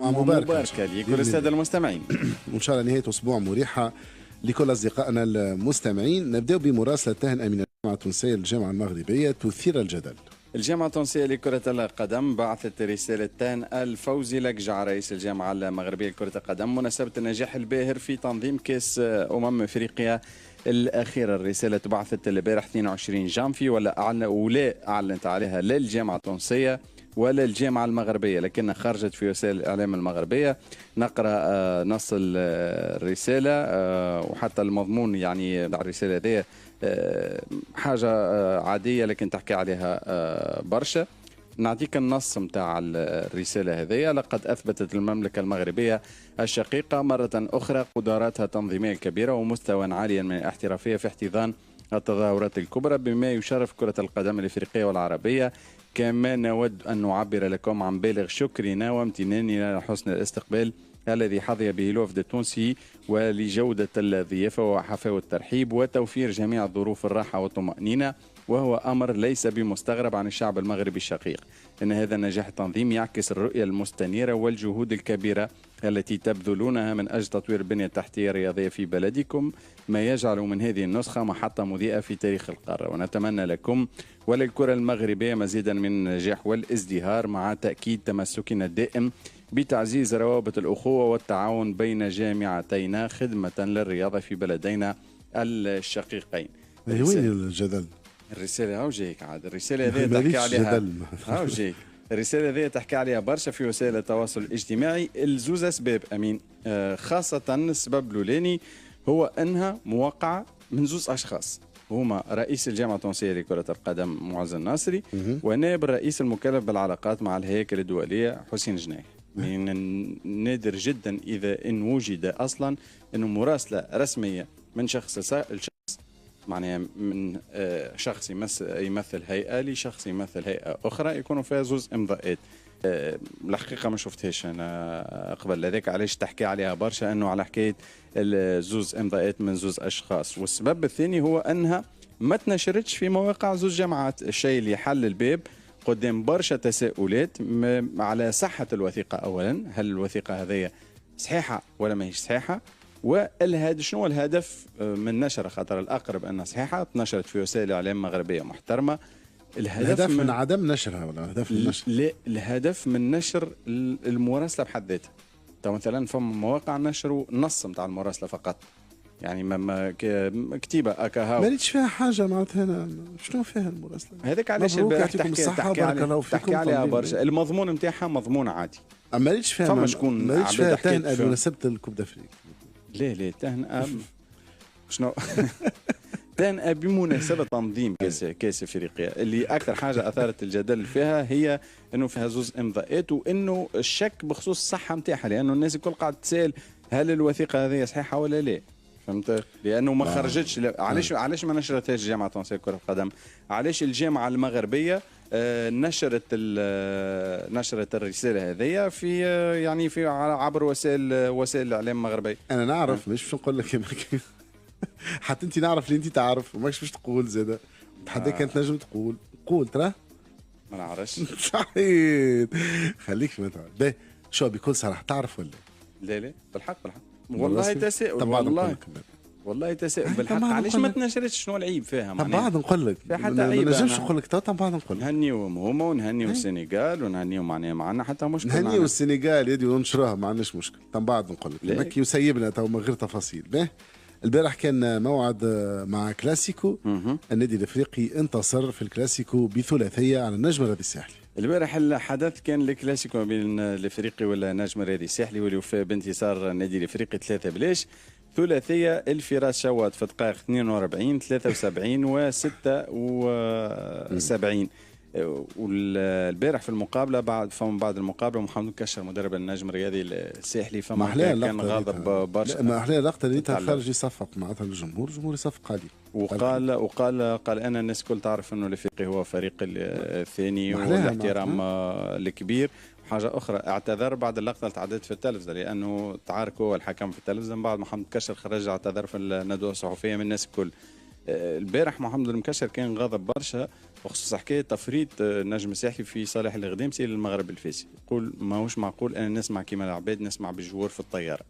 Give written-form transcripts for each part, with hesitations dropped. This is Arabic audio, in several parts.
مباركة لكل السادة المستمعين. وإن شاء الله نهاية أسبوع مريحة لكل أصدقائنا المستمعين. نبدأ بمراسلة تاهن أمين الجامعة التونسية للجامعة المغربية تثير الجدل. الجامعة التونسية لكرة القدم بعثت رسالة تاهن الفوزي لقجع رئيس الجامعة المغربية لكرة القدم مناسبة النجاح الباهر في تنظيم كأس أفريقيا الأخيرة. الرسالة بعثت البارح 22 جانفي ولا أعلنت عليها لا الجامعة التونسية ولا الجامعة المغربية، لكنها خرجت في وسائل الإعلام المغربية. نقرأ نص الرسالة وحتى المضمون يعني الرسالة هذه حاجة عادية لكن تحكي عليها برشا. نعطيك النص متاع الرسالة هذه. لقد أثبتت المملكة المغربية الشقيقة مرة أخرى قدراتها التنظيمية الكبيرة ومستوى عاليا من الاحترافية في احتضان التظاهرات الكبرى بما يشرف كرة القدم الإفريقية والعربية. كما نود أن نعبر لكم عن بالغ شكرنا وامتناننا لحسن الاستقبال الذي حظي به الوفد التونسي ولجودة الضيافة وحفاوة الترحيب وتوفير جميع ظروف الراحة والطمأنينة، وهو أمر ليس بمستغرب عن الشعب المغربي الشقيق. إن هذا النجاح التنظيمي يعكس الرؤية المستنيرة والجهود الكبيرة التي تبذلونها من أجل تطوير البنية التحتية الرياضية في بلدكم، ما يجعل من هذه النسخة محطة مضيئة في تاريخ القارة. ونتمنى لكم وللكرة المغربية مزيدا من النجاح والازدهار مع تأكيد تمسكنا الدائم بتعزيز روابط الأخوة والتعاون بين جامعتينا خدمة للرياضة في بلدينا الشقيقين. وين الجدل؟ الرسالة هاو جايك عاد. الرسالة هذه تحكي عليها هاو جايك. الرسالة هذه تحكي عليها برشا في وسائل التواصل الاجتماعي لزوز أسباب أمين. خاصة السبب الأولاني هو أنها موقعة من زوز أشخاص، هما رئيس الجامعة التونسية لكرة القدم معز الناصري ونائب الرئيس المكلف بالعلاقات مع الهياكل الدولية حسين جناح. من النادر جدا إذا إن وجد أصلا أنه مراسلة رسمية من شخص معناها من شخص يمثل هيئة لشخص يمثل هيئة أخرى يكونوا فيها زوز إمضاءات. الحقيقة ما شفتهاش أنا قبل هذاك، علاش تحكي عليها برشا أنه على حكاية زوز إمضاءات من زوز أشخاص. والسبب الثاني هو أنها ما تنشرتش في مواقع زوز جامعات، الشيء اللي حل الباب قدام برشا تساؤلات على صحة الوثيقة. أولا هل الوثيقة هذه صحيحة ولا ما هيش صحيحة، شنو الهدف من نشر، خاطر الأقرب أنها صحيحة تنشرت في وسائل إعلام مغربية محترمة. الهدف من عدم نشرها ولا الهدف من نشر؟ لا، الهدف من نشر المراسلة بحد ذاتها. مثلا فما مواقع نشروا نص نتاع المراسلة فقط، يعني ما كتيبة أكاها ما ريتش فيها حاجة معناتها. أنا شنو فيها المراسلة هذاك؟ علاش البارح تحكي عليها برشا. المضمون نتاعها مضمون عادي، ما ريتش فيها. فما شكون ما ريتش فيها تهنئة بمناسبة الكوب دافريك. لا تهنئة شنو تهنئة بمناسبة تنظيم كاس افريقيا. اللي اكثر حاجه اثارت الجدل فيها هي انه فيها زوز امضاءات وانه الشك بخصوص الصحه نتاعها، لانه الناس الكل قاعد تسال هل الوثيقه هذه صحيحه ولا لا. فهمت؟ لانه ما خرجتش. علاش ما نشرتهاش الجامعه التونسيه لكره القدم؟ علاش الجامعه المغربيه نشرت الرساله هذه في يعني في عبر وسائل الاعلام المغربيه؟ انا نعرف مش باش نقول لك حتى انت نعرف اللي انت تعرف وماكش باش تقول زاده. تحدى كانت نجم قول ترى ما نعرفش. صحيح خليك في متعب به. شو بكل صراحه تعرف ولا لا بالحق والله تساؤل. والله تساؤل بالحق. علاش ما تنشرتش؟ شنو العيب فيها؟ بعد نقول لك في حتى عيب. ما نجمش نقول لك بعد نقول لك نهنيوهم هما ونهنيو السنغال ونهنيو معناها ما عندنا حتى مشكل. نهنيو السنغال يدي وننشروها ما عندناش مشكل. بعد نقول لك مكي وسيبنا تو من غير تفاصيل. به البارح كان موعد مع كلاسيكو. النادي الافريقي انتصر في الكلاسيكو بثلاثيه على النجم الرياضي الساحلي. البارح الحدث كان الكلاسيكو بين الافريقي والنجم الرياضي الساحلي والوفاء بانتصار النادي الافريقي 3-0. ثلاثيه الفراس شوات في الدقائق 42 73 و 76. والبارح في المقابله بعد المقابله محمد كشر مدرب النجم الرياضي الساحلي فما كان غاضب برشا. ما احلى اللقطه اللي خارج يصفق معناتها الجمهور يصفق عليه وقال انا الناس الكل تعرف انه الافريقي هو فريق الثاني والاحترام الكبير. حاجه اخرى اعتذر بعد اللقطه اللي تعدت في التلفزه لانه تعاركوا الحكم في التلفزه. من بعد محمد كشر خرج اعتذر في الندوه الصحفيه من الناس الكل. البارح محمد المكشر كان غاضب برشا بخصوص حكايه تفريط النجم الساحلي في صالح الغدامسي للمغرب الفاسي. يقول ماهوش معقول انا نسمع كيما العباد نسمع بالجوار في الطياره،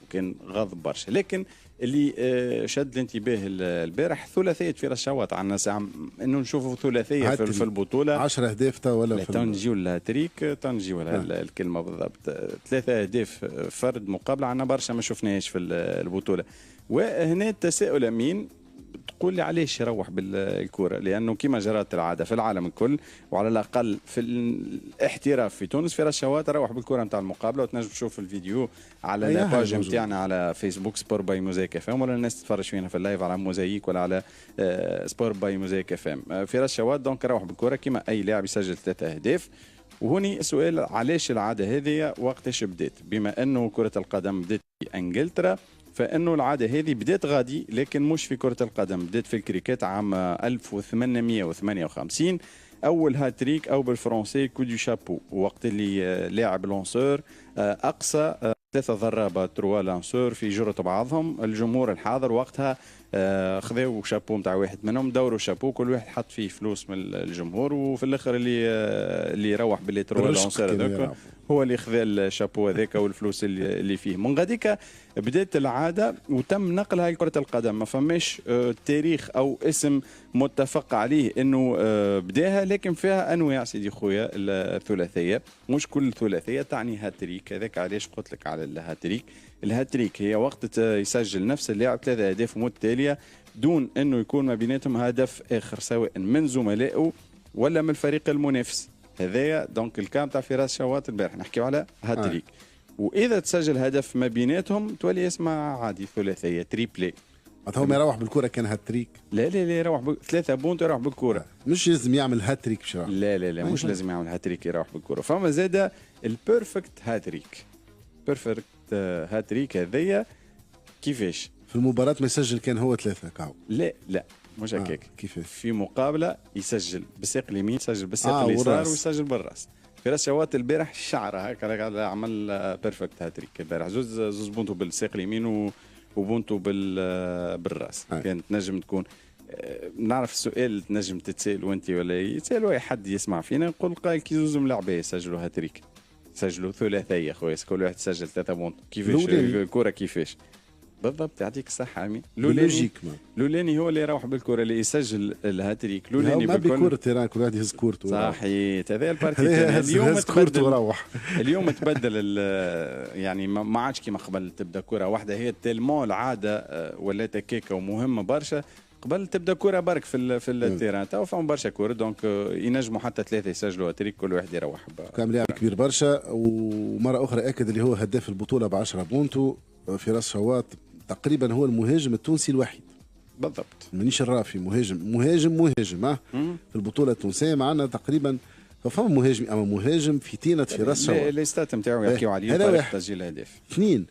وكان غاضب برشا. لكن اللي شد الانتباه البارح ثلاثيه فراس شواط. عندنا ساعه انه نشوفوا ثلاثيه في البطوله 10 اهداف تا ولا في تنجيو الهاتريك تنجيو الكلمه بالضبط. 3 اهداف فرد مقابله، عندنا برشا ما شفناهاش في البطوله. وهنا التساؤل امين، تقول لي علاش يروح بالكره؟ لانه كما جرت العاده في العالم الكل وعلى الاقل في الاحتراف في تونس، فراس شواط روح بالكره نتاع المقابله. وتنجم تشوف الفيديو على الباج نتاعنا على فيسبوك سبور باي موزايك اف ام، ولا الناس تتفرج فينا في اللايف على موزايك ولا على سبور باي موزايك اف ام. فراس شواط دونك روح بالكره كما اي لاعب يسجل 3 اهداف. وهوني سؤال، علاش العاده هذه وقتاش بدات؟ بما انه كره القدم بدات في انجلترا، فانه العاده هذه بدات غادي، لكن مش في كره القدم، بدات في الكريكيت عام 1858. اول هاتريك او بالفرنسي كو دو شابو، وقت اللي لاعب لونسور اقصى 3 ضربات 3 لانسور في جرة بعضهم. الجمهور الحاضر وقتها خذوا شابو نتاع واحد منهم، دوروا شابو، كل واحد حط فيه فلوس من الجمهور، وفي الاخر اللي يروح باللي 3 لانسور هذوك هو اللي خذا الشابو هذاك والفلوس اللي فيه. من غاديك بدات العاده وتم نقلها لكره القدم. ما فماش تاريخ او اسم متفق عليه انه بداها، لكن فيها انواع سيدي خويا. الثلاثيه مش كل ثلاثيه تعني هاتريك، هذاك علاش قلت لك على الهاتريك. الهاتريك هي وقت يسجل نفس اللاعب 3 اهداف متتاليه دون انه يكون ما بيناتهم هدف اخر، سواء من زملائه ولا من الفريق المنافس. هذايا دونك الكام تاع فراس شواط البارح نحكيو على هاتريك. واذا تسجل هدف ما بيناتهم تولي اسمها عادي ثلاثيه تريبلي. هو ما يروح بالكره كان هاتريك؟ لا يروح 3 بونت يروح بالكره. مش لازم يعمل هاتريك باش يروح. لا مش لازم يعمل هاتريك يروح بالكره. فما زاد البيرفكت هاتريك. بيرفكت هاتريك هذيا كيفاش؟ في المباراه ما يسجل كان هو 3 كاو. لا مش هكاك. كيفاش؟ في مقابله يسجل بالساق اليمين، يسجل بالساق اليسار، ويسجل بالراس. فراس شواط البارح شعره هكا عمل بيرفكت هاتريك البارح. زوز بونتو بالساق اليمين وبونتو بالراس. كانت نجم تكون نعرف السؤال تنجم تتسال وانت ولا يتسال اي حد يسمع فينا، نقول قال كي زوز ملاعبيه يسجلوا هاتريك، سجلوا ثلاثيه خويا، كل واحد سجل 3 بونت. كيفاش الكره كيفاش بالضبط؟ يعطيك الصحة عمي. لولاني هو اللي يروح بالكرة، اللي يسجل الهاتريك. لولاني ما بكرة تيران كل واحد يهز كورته. صحيح، هذا البارتي. اليوم تبدل اليوم تبدل يعني ما عادش كيما قبل تبدا كرة واحدة. هي تلمون العادة ولات هكاكا ومهمة برشا. قبل تبدا كرة برك في التيران، تو فهم برشا كرة، دونك ينجموا حتى 3 يسجلوا هاتريك، كل واحد يروح. كان لاعب كبير برشا. ومرة أخرى أكد اللي هو هداف البطولة ب10 بونتو. فراس شواط تقريبا هو المهاجم التونسي الوحيد بالضبط، مانيش الرافي، مهاجم في البطوله التونسيه معنا تقريبا. فما مهاجم، اما مهاجم في تينة فراس شواط. الاستات نتاعو يحكيو عليه طريقه تسجيل الاهداف. 2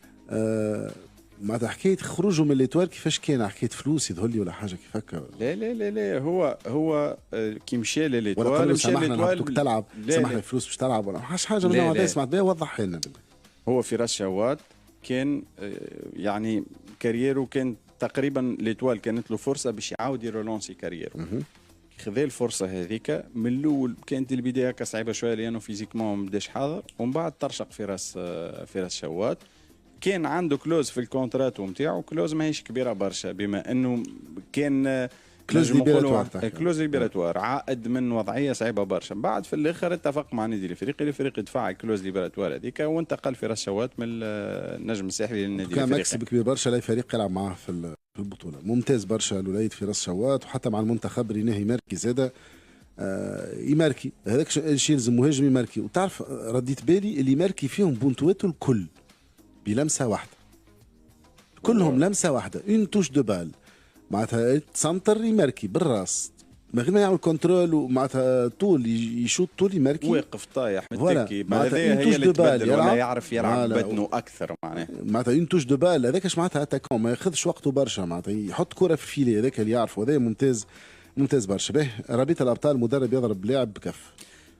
معناتها حكايه خروجه من الاتوال كيفاش كان؟ حكايه فلوس يظهر لي ولا حاجه كيف هكا؟ لا هو كي مشى للاتوال مشى للاتوال تلعب، سمحنا فلوس باش تلعب ولا حاجه من النوع هذا. سمعت بها، وضح لنا. هو فراس شواط كان يعني كاريرو كان تقريبا ليتوال كانت له فرصه باش يعاود يرولونسي كاريرو. خذا الفرصه هذيك من الاول. كانت البدايه هكا صعيبه شويه لانه فيزيكمون ما بداش حاضر، ومن بعد ترشق فراس شواط. كان عنده كلوز في الكونترات نتاعو، كلوز ماهيش كبيره برشا، بما انه كان كلوز ليبراتوار عائد من وضعيه صعيبه برشا. بعد في الاخر اتفق مع نادي الافريقي يدفع كلوز ليبراتوار هذيك، وانتقل فراس شواط من النجم الساحلي للنادي الافريقي. كان مكسب كبير برشا لاي فريق يلعب معاه في البطوله. ممتاز برشا لولاية فراس شواط، وحتى مع المنتخب ريناه يماركي زاده. يماركي هذاك الشيء لازم مهاجم يماركي. وتعرف رديت بالي اللي يماركي فيهم بونتواته الكل بلمسه واحده، كلهم لمسه واحده، اون توش دو بال. معناتها سنتر يماركي بالراس من غير ما يعمل كونترول، ومعناتها طول يشوط طول يماركي واقف طايح متكي. هذه هي اللي تبدل ولا يعرف يلعب بدنه اكثر. معناتها اون توش دو بال. هذاك اش معناتها اتاكون ما ياخذش وقته برشا، معناتها يحط كره في الفيلي. هذاك اللي يعرفه، هذا ممتاز برشا. به ربيع الابطال مدرب يضرب لاعب بكف.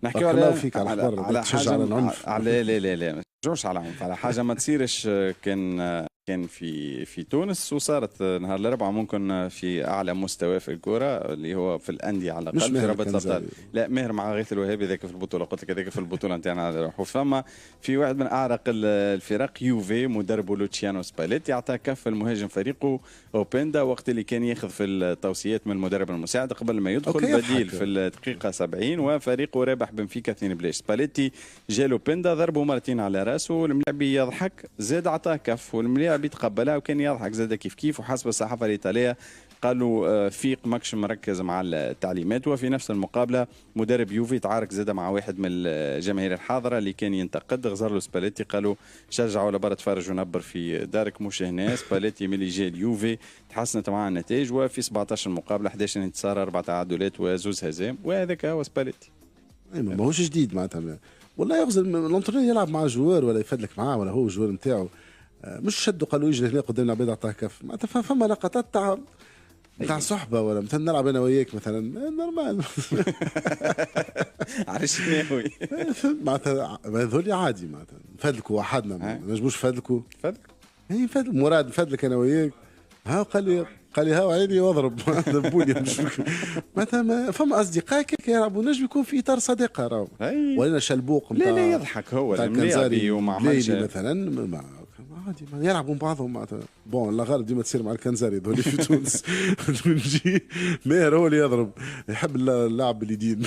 نحكي على فيك على حاجه، على العنف. لا ما نرجعوش على عنف، على حاجه ما تصيرش. كان كان في تونس، وصارت نهار الاربعاء ممكن في اعلى مستوى في الكره اللي هو في الانديه على مش الاقل في ماهر رابطه الابطال. كنزاري. لا ماهر مع غيث الوهابي ذاك في البطوله، قلت لك هذاك في البطوله نتاعنا على روحه. فما في واحد من اعرق الفرق يوفي مدربه لوتشيانو سباليتي اعطى كف المهاجم فريقه اوبندا وقت اللي كان ياخذ في التوصيات من المدرب المساعد قبل ما يدخل بديل في الدقيقه 70 وفريقه رابح بنفيكا 2-0. سباليتي جالو بندا ضربه مرتين على راسه والملاعب يضحك زاد عطاه كف والملاعب يتقبلها وكان يضحك زاد كيف كيف. وحسب الصحافه الايطاليه قالوا فيق ماكش مركز مع التعليمات. وفي نفس المقابله مدرب يوفي تعارك زاد مع واحد من الجماهير الحاضره اللي كان ينتقد، غزر له سباليتي قالوا شجعوا ولا برا تفرج ونبر في دارك مش هنا. سباليتي ملي جا اليوفي تحسنت معاه النتائج وفي 17 مقابله 11 انتصار 4 تعادلات وزوز هزائم وهذاك هو سباليتي. ماهوش جديد معناتها والله يغزل الانترنور يلعب مع جوار ولا يفدلك معاه ولا هو الجوار نتاعو مش شدوا قالوا يجري هنا قدام العباد عطاه كف معناتها فما لقطات تاع صحبه ولا مثلا نلعب انا وياك مثلا نورمال. عرفت شنو معناتها هذول عادي معناتها نفدلكوا وحدنا ما نجموش نفدلكوا نفدلك مراد نفدلك انا وياك ها قال لي ها عيني واضرب ضربوني معناتها فما اصدقاء كيك يلعبوا نجم يكون في اطار صداقه راهو ولا شلبوق لا يضحك هو الكنزاري وما عملش مثلا عادي ما يلعبوا بعضهم معناتها بون لا غالب ديما تصير مع الكنزاري ذولي في تونس نجي ماهر هو اللي يضرب يحب اللعب باليدين.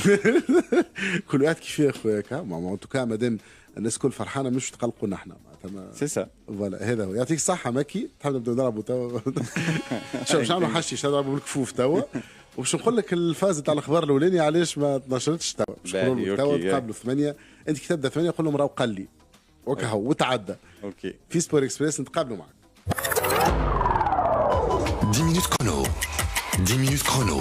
كل واحد كيف يا خوياك ما مادام الناس كل فرحانه مش تقلقونا احنا معناتها سيسا فوالا هذا هو. يعطيك الصحه ماكي تحب نبداو نلعبوا توا. شوف باش نعملوا حشيش نلعبوا بالكفوف توا وباش نقول لك الفاز تاع الاخبار الاولاني علاش ما تنشرتش توا باش نقولوا لك توا تقابلوا 8 انت كي تبدا 8 قول لهم راهو قال لي وكهو وتعدى اوكي في سبور اكسبريس نتقابلوا معك. 10 minutes chrono. 10 minutes chrono.